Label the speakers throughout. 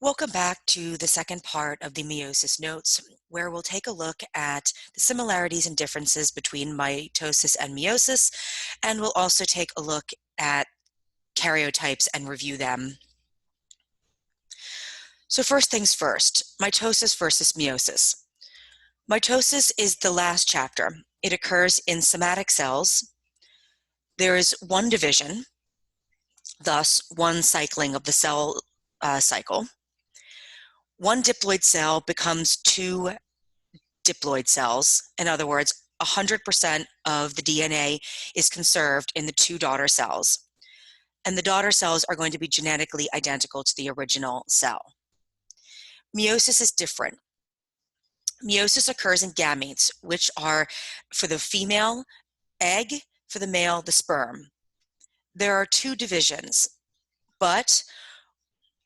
Speaker 1: Welcome back to the second part of the meiosis notes, where we'll take a look at the similarities and differences between mitosis and meiosis, and we'll also take a look at karyotypes and review them. So first things first, mitosis versus meiosis. Mitosis is the last chapter. It occurs in somatic cells. There is one division, thus one cycling of the cell cycle. One diploid cell becomes two diploid cells. In other words, 100% of the DNA is conserved in the two daughter cells. And the daughter cells are going to be genetically identical to the original cell. Meiosis is different. Meiosis occurs in gametes, which are for the female, egg, for the male, the sperm. There are two divisions, but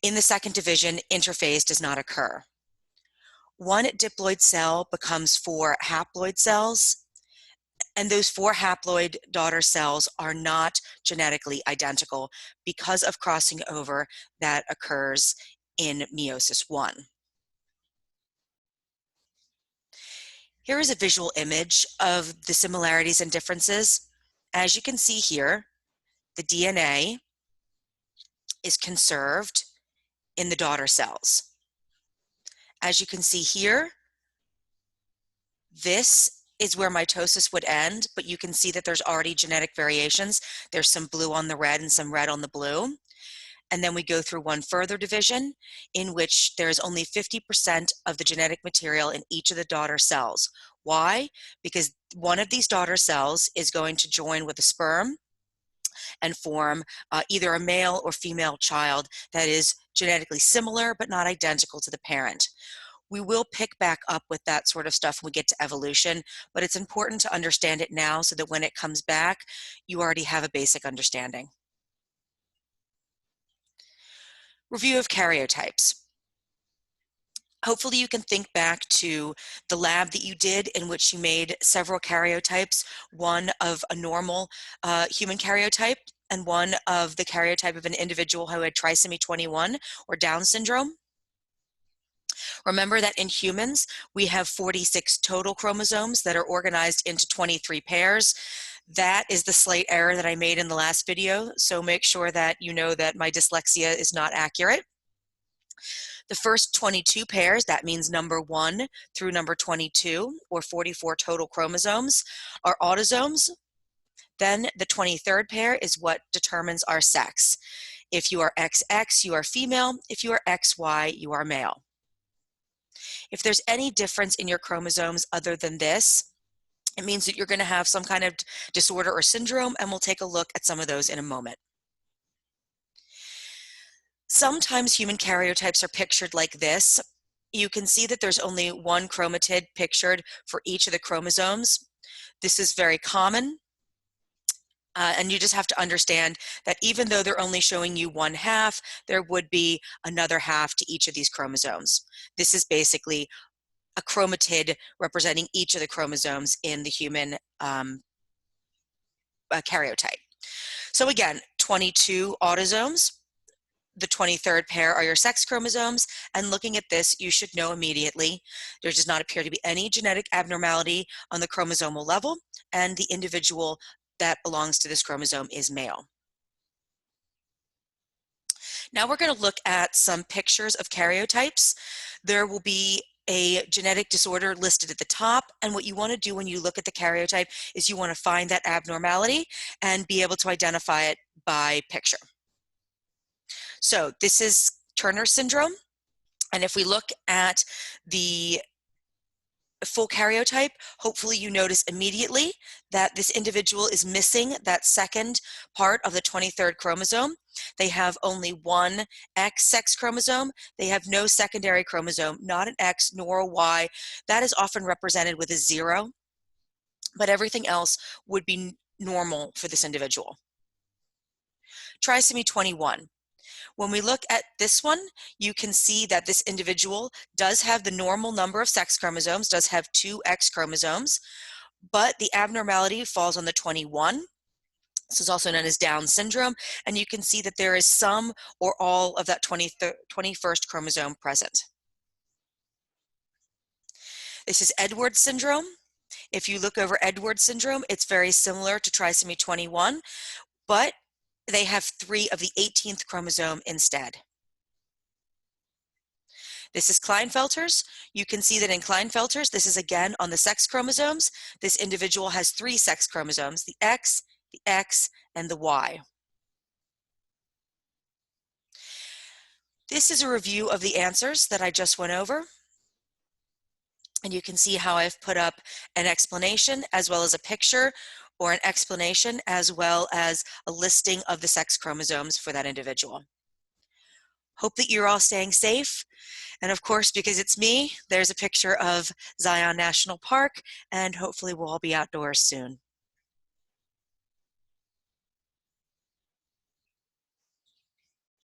Speaker 1: in the second division, interphase does not occur. One diploid cell becomes four haploid cells, and those four haploid daughter cells are not genetically identical because of crossing over that occurs in meiosis 1. Here is a visual image of the similarities and differences. As you can see here, the DNA is conserved in the daughter cells. As you can see here, this is where mitosis would end, but you can see that there's already genetic variations. There's some blue on the red and some red on the blue. And then we go through one further division in which there's only 50% of the genetic material in each of the daughter cells. Why? Because one of these daughter cells is going to join with a sperm and form either a male or female child that is genetically similar but not identical to the parent. We will pick back up with that sort of stuff when we get to evolution, but it's important to understand it now so that when it comes back, you already have a basic understanding. Review of karyotypes. Hopefully you can think back to the lab that you did in which you made several karyotypes, one of a normal human karyotype and one of the karyotype of an individual who had trisomy 21 or Down syndrome. Remember that in humans, we have 46 total chromosomes that are organized into 23 pairs. That is the slight error that I made in the last video, so make sure that you know that my dyslexia is not accurate. The first 22 pairs, that means number 1 through number 22, or 44 total chromosomes, are autosomes. Then the 23rd pair is what determines our sex. If you are XX, you are female. If you are XY, you are male. If there's any difference in your chromosomes other than this, it means that you're going to have some kind of disorder or syndrome, and we'll take a look at some of those in a moment. Sometimes human karyotypes are pictured like this. You can see that there's only one chromatid pictured for each of the chromosomes. This is very common, and you just have to understand that even though they're only showing you one half, there would be another half to each of these chromosomes. This is basically a chromatid representing each of the chromosomes in the human karyotype. So again, 22 autosomes. The 23rd pair are your sex chromosomes, and looking at this, you should know immediately there does not appear to be any genetic abnormality on the chromosomal level, and the individual that belongs to this chromosome is male. Now we're going to look at some pictures of karyotypes. There will be a genetic disorder listed at the top, and what you want to do when you look at the karyotype is you want to find that abnormality and be able to identify it by picture. So this is Turner syndrome, and if we look at the full karyotype, hopefully you notice immediately that this individual is missing that second part of the 23rd chromosome. They have only one X sex chromosome. They have no secondary chromosome, not an X nor a Y. That is often represented with a 0, but everything else would be normal for this individual. Trisomy 21. When we look at this one, you can see that this individual does have the normal number of sex chromosomes, does have 2 X chromosomes, but the abnormality falls on the 21. This is also known as Down syndrome, and you can see that there is some or all of that 21st chromosome present. This is Edwards syndrome. If you look over Edwards syndrome, it's very similar to trisomy 21, but they have 3 of the 18th chromosome instead. This is Klinefelter's. You can see that in Klinefelter's, this is again on the sex chromosomes. This individual has 3 sex chromosomes, the X, and the Y. This is a review of the answers that I just went over. And you can see how I've put up an explanation as well as a picture or an explanation as well as a listing of the sex chromosomes for that individual. Hope that you're all staying safe. And of course, because it's me, there's a picture of Zion National Park, and hopefully we'll all be outdoors soon.